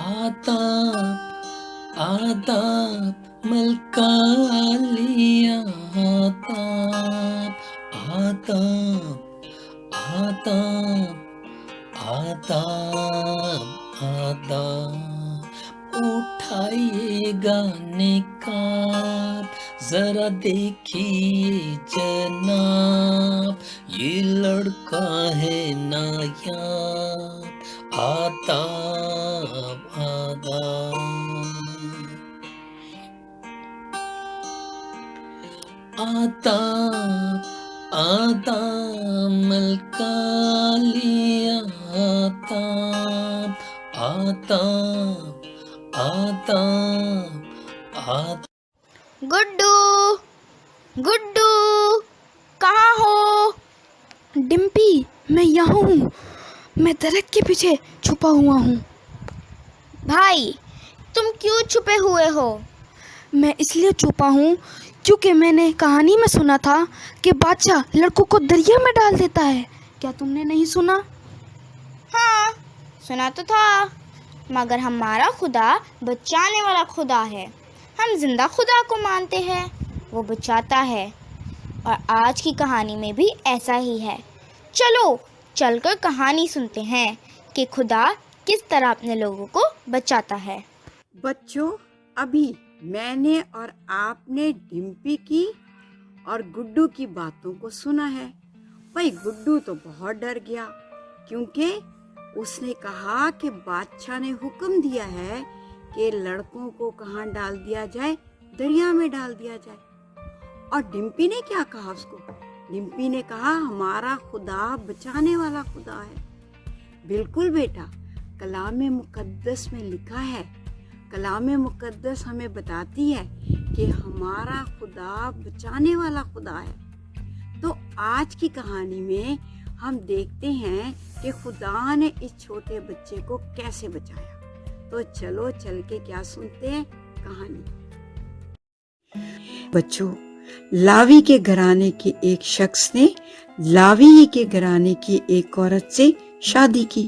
आदाब आदाब मलका लिया आदाब आदाब आदाब आदाब आदाब उठाइएगा निकाब जरा देखिए जनाब ये लड़का है नायाब आदाब आदाब आदाब आदाब मलका लिया आदाब आदाब आदाब आदाब। गुड्डू गुड्डू कहाँ हो? डिम्पी, मैं यहाँ हूँ। मैं दरख्त के पीछे छुपा हुआ हूँ। भाई तुम क्यों छुपे हुए हो? मैं इसलिए छुपा हूँ क्योंकि मैंने कहानी में सुना था कि बादशाह लड़कों को दरिया में डाल देता है। क्या तुमने नहीं सुना? हाँ सुना तो था, मगर हमारा खुदा बचाने वाला खुदा है। हम जिंदा खुदा को मानते हैं, वो बचाता है। और आज की कहानी में भी ऐसा ही है। चलो चलकर कहानी सुनते हैं कि खुदा किस तरह अपने लोगों को बचाता है। बच्चों, अभी मैंने और आपने डिम्पी की और गुड्डू की बातों को सुना है। भाई गुड्डू तो बहुत डर गया, क्योंकि उसने कहा कि बादशाह ने हुक्म दिया है कि लड़कों को कहाँ डाल दिया जाए, दरिया में डाल दिया जाए। और डिम्पी ने क्या कहा उसको? डिम्पी ने कहा हमारा खुदा बचाने वाला खुदा है। बिल्कुल बेटा, कलाम मुकद्दस में लिखा है, कलाम मुकद्दस हमें बताती है कि हमारा खुदा बचाने वाला खुदा है। तो आज की कहानी में हम देखते हैं कि खुदा ने इस छोटे बच्चे को कैसे बचाया। तो चलो चल के क्या सुनते हैं कहानी। बच्चों, लावी के घराने के एक शख्स ने लावी के घराने की एक औरत से शादी की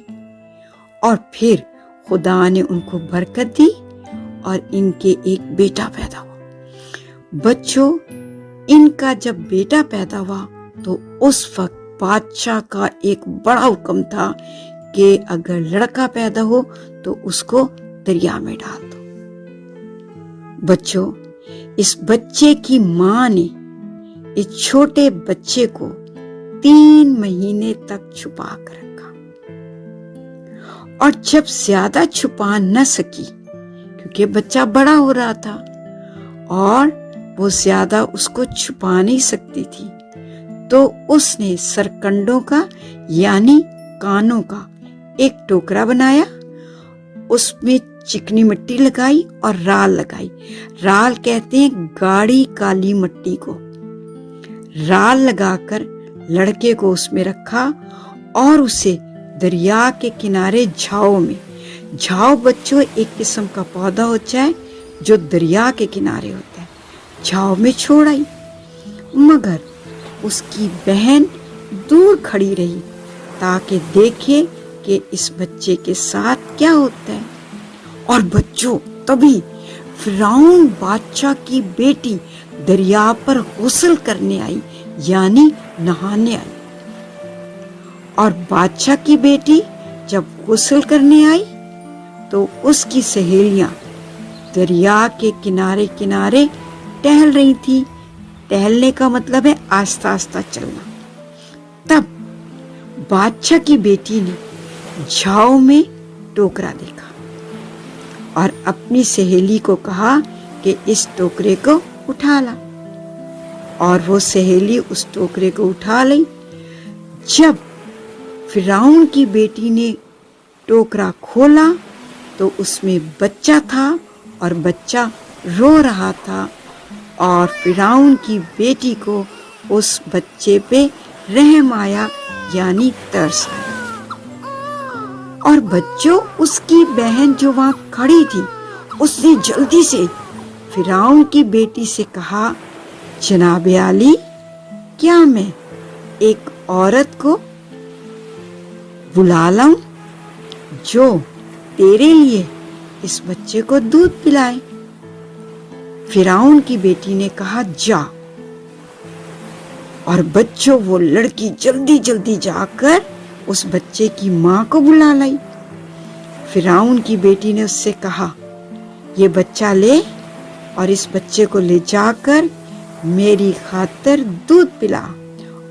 और फिर खुदा ने उनको बरकत दी और इनके एक बेटा पैदा हुआ। बच्चों, इनका जब बेटा पैदा हुआ तो उस वक्त बादशाह का एक बड़ा हुक्म था कि अगर लड़का पैदा हो तो उसको दरिया में डाल दो। बच्चों, इस बच्चे की माँ ने इस छोटे बच्चे को 3 महीने तक छुपा कर रखा और जब ज्यादा छुपा न सकी क्योंकि बच्चा बड़ा हो रहा था और वो ज्यादा उसको छुपा नहीं सकती थी, तो उसने सरकंडों का यानी कानों का एक टोकरा बनाया, उसमें चिकनी मिट्टी लगाई और राल लगाई। राल कहते हैं गाढ़ी काली मिट्टी को। राल लगाकर लड़के को उसमें रखा और उसे दरिया के किनारे झाओ में, झाओ बच्चों एक किस्म का पौधा होता है जो दरिया के किनारे होता है, झाओ में छोड़ आई। मगर उसकी बहन दूर खड़ी रही ताकि देखे कि इस बच्चे के साथ क्या होता है। और बच्चों, तभी फिरौन बादशाह की बेटी दरिया पर गुस्ल करने आई यानी नहाने आई। और बादशाह की बेटी जब गुस्ल करने आई तो उसकी सहेलियां दरिया के किनारे किनारे टहल रही थी। टहलने का मतलब है आस्ता आस्ता चलना। तब बादशाह की बेटी ने झाओ में टोकरा देखा और अपनी सहेली को कहा कि इस टोकरे को उठा ला। और वो सहेली उस टोकरे को उठा ली। जब फिरौन की बेटी ने टोकरा खोला तो उसमें बच्चा था और बच्चा रो रहा था और फिरौन की बेटी को उस बच्चे पे रहम आया यानी तरस आया। और बच्चों, उसकी बहन जो वहां खड़ी थी उसने जल्दी से फिरौन की बेटी से कहा, जनाब आली, क्या मैं एक औरत को बुला लाऊं जो तेरे लिए इस बच्चे को दूध पिलाए। फिरौन की बेटी ने कहा जा, और बच्चों वो लड़की जल्दी जल्दी जाकर उस बच्चे की माँ को बुला लाई। फिरौन की बेटी ने उससे कहा ये बच्चा ले और इस बच्चे को ले जाकर मेरी खातिर दूध पिला,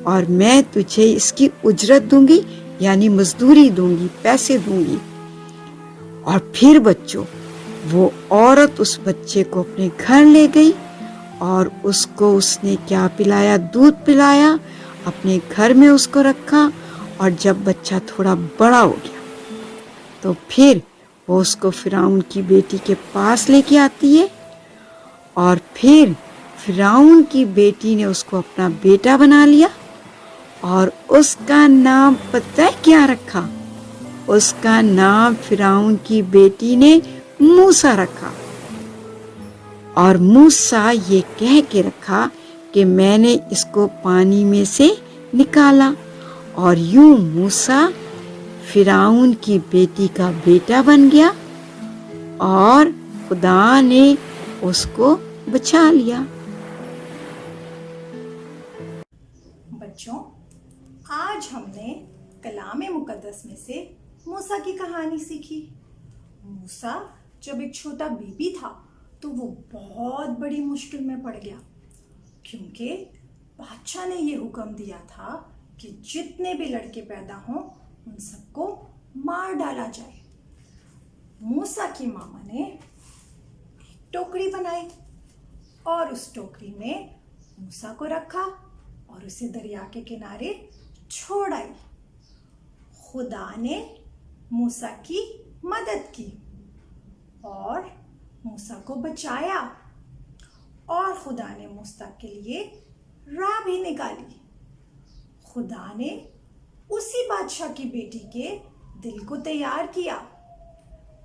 और मैं तुझे इसकी उजरत दूंगी, यानी मजदूरी दूंगी, पैसे दूंगी। और फिर बच्चों वो औरत उस बच्चे को अपने घर ले गई और उसको उसने क्या पिलाया, दूध पिलाया, अपने घर में उसको रखा। और जब बच्चा थोड़ा बड़ा हो गया तो फिर वो उसको फिरौन की बेटी के पास लेके आती है, और फिर फिरौन की बेटी ने उसको अपना बेटा बना लिया, और उसका नाम पता है क्या रखा? उसका नाम फिरौन की बेटी ने मूसा रखा। और मूसा ये कह के रखा कि मैंने इसको पानी में से निकाला, और यूं मूसा फिरौन की बेटी का बेटा बन गया और खुदा ने उसको बचा लिया। बच्चों, आज हमने कलाम मुकद्दस में से मूसा की कहानी सीखी। मूसा जब एक छोटा बेबी था तो वो बहुत बड़ी मुश्किल में पड़ गया, क्योंकि बादशाह ने ये हुक्म दिया था कि जितने भी लड़के पैदा हों उन सबको मार डाला जाए। मूसा की मामा ने एक टोकरी बनाई और उस टोकरी में मूसा को रखा और उसे दरिया के किनारे छोड़ आई। खुदा ने मूसा की मदद की और मूसा को बचाया, और खुदा ने मूसा के लिए राह भी निकाली। खुदा ने उसी बादशाह की बेटी के दिल को तैयार किया।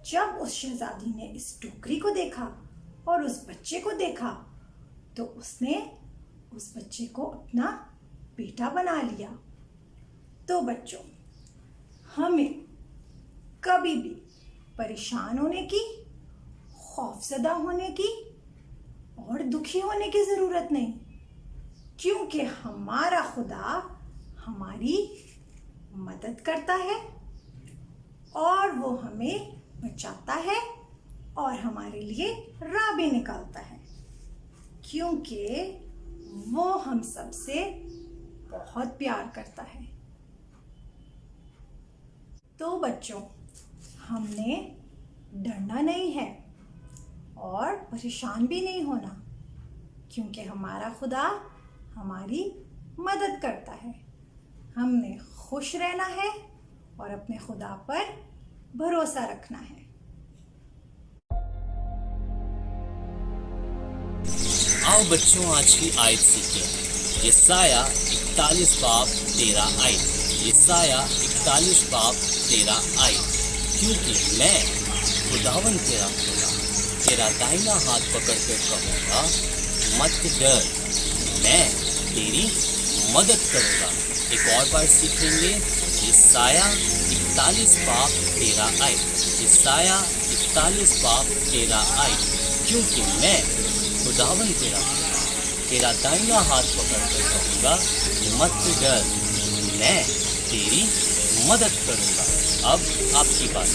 जब उस शहजादी ने इस टोकरी को देखा और उस बच्चे को देखा तो उसने उस बच्चे को अपना बेटा बना लिया। तो बच्चों, हमें कभी भी परेशान होने की, खौफजदा होने की और दुखी होने की ज़रूरत नहीं, क्योंकि हमारा खुदा हमारी मदद करता है और वो हमें बचाता है और हमारे लिए राह भी निकालता है, क्योंकि वो हम सबसे बहुत प्यार करता है। तो बच्चों, हमने डरना नहीं है और परेशान भी नहीं होना, क्योंकि हमारा खुदा हमारी मदद करता है। हमने खुश रहना है और अपने खुदा पर भरोसा रखना है। आओ बच्चों, आज की आयत सीखें। यसाया 41 बाब 13 आयत। यसाया 41 बाब 13 आयत। क्योंकि मैं खुदावन तेरा खुदा तेरा दाहिना हाथ पकड़ कर कहूँगा, मत डर, मैं तेरी मदद करूँगा। एक और बार सीखेंगे। यसाया 41 बाब 13 आयत। यसाया 41 बाब 13 आयत। क्योंकि मैं खुदावन तेरा खुदा तेरा दाहिना हाथ पकड़ कर कहूँगा, मत डर, मैं तेरी मदद करूँगा। अब आपकी बात।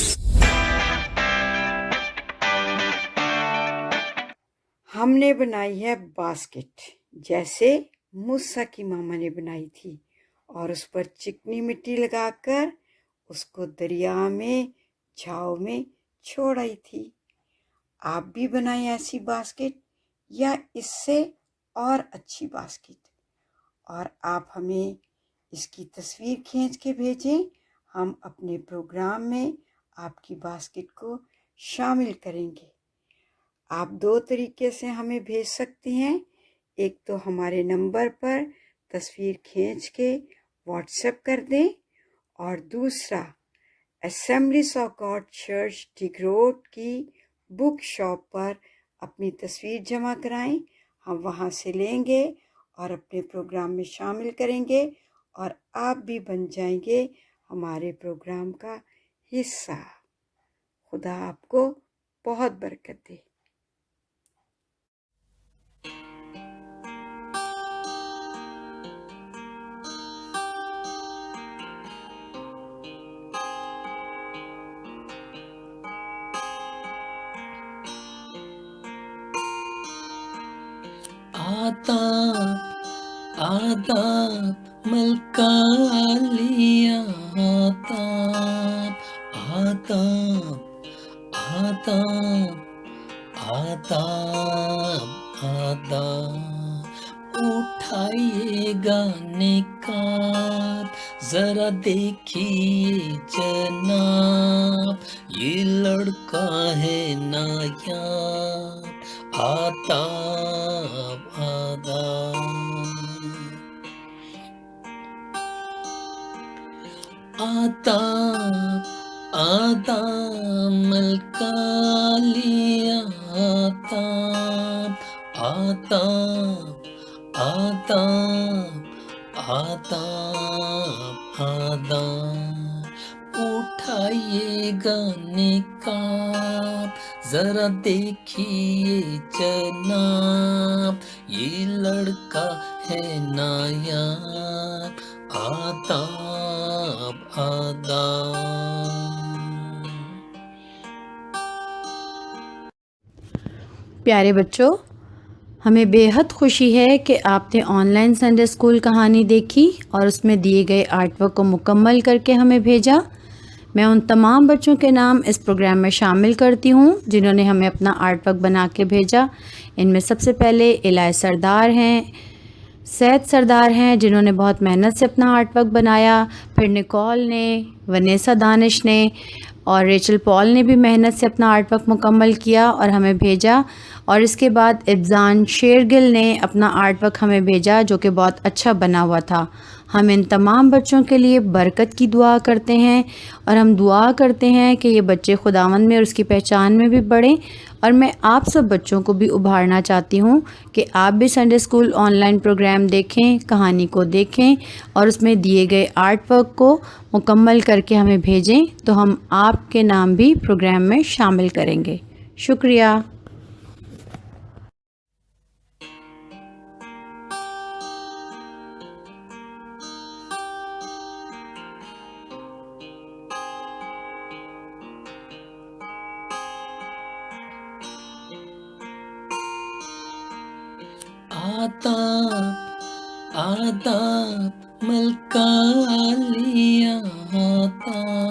हमने बनाई है बास्केट, जैसे मूसा की मामा ने बनाई थी, और उस पर चिकनी मिट्टी लगाकर उसको दरिया में झाव में छोड़ आई थी। आप भी बनाएं ऐसी बास्केट या इससे और अच्छी बास्केट, और आप हमें इसकी तस्वीर खींच के भेजें। हम अपने प्रोग्राम में आपकी बास्केट को शामिल करेंगे। आप 2 तरीके से हमें भेज सकते हैं। एक तो हमारे नंबर पर तस्वीर खींच के व्हाट्सएप कर दें, और दूसरा असेंबलीज ऑफ गॉड चर्च टिगरोड की बुक शॉप पर अपनी तस्वीर जमा कराएं। हम वहां से लेंगे और अपने प्रोग्राम में शामिल करेंगे, और आप भी बन जाएंगे हमारे प्रोग्राम का हिस्सा। खुदा आपको बहुत बरकत दे। आदाब आदाब मलका लिया, आदाब आदाब आदाब आदाब आदाब। उठाइएगा निकाब, जरा देखिए जनाब, ये लड़का है नायाब, आदाब आदाब आदाब आदाब मलका लिया, आदाब आदाब आदाब आदाब आदाब। उठाइएगा निकाब, जरा देखिए जनाब, ये लड़का है नायाब, आदाब आदाब। प्यारे बच्चों, हमें बेहद खुशी है कि आपने ऑनलाइन संडे स्कूल कहानी देखी और उसमें दिए गए आर्ट वर्क को मुकम्मल करके हमें भेजा। मैं उन तमाम बच्चों के नाम इस प्रोग्राम में शामिल करती हूँ जिन्होंने हमें अपना आर्ट वर्क बना के भेजा। इनमें सबसे पहले इलाय सरदार हैं, सैद सरदार हैं जिन्होंने बहुत मेहनत से अपना आर्ट वर्क बनाया, फिर निकोल ने, वनेसा दानिश ने और रेचल पॉल ने भी मेहनत से अपना आर्ट वर्क मुकम्मल किया और हमें भेजा। और इसके बाद इब्जान शेरगिल ने अपना आर्ट वर्क हमें भेजा जो कि बहुत अच्छा बना हुआ था। हम इन तमाम बच्चों के लिए बरकत की दुआ करते हैं और हम दुआ करते हैं कि ये बच्चे खुदावंद में और उसकी पहचान में भी बढ़ें। और मैं आप सब बच्चों को भी उभारना चाहती हूँ कि आप भी संडे स्कूल ऑनलाइन प्रोग्राम देखें, कहानी को देखें और उसमें दिए गए आर्ट वर्क को मुकम्मल करके हमें भेजें, तो हम आपके नाम भी प्रोग्राम में शामिल करेंगे। शुक्रिया। आदाब आदाब मलका लिया, आदाब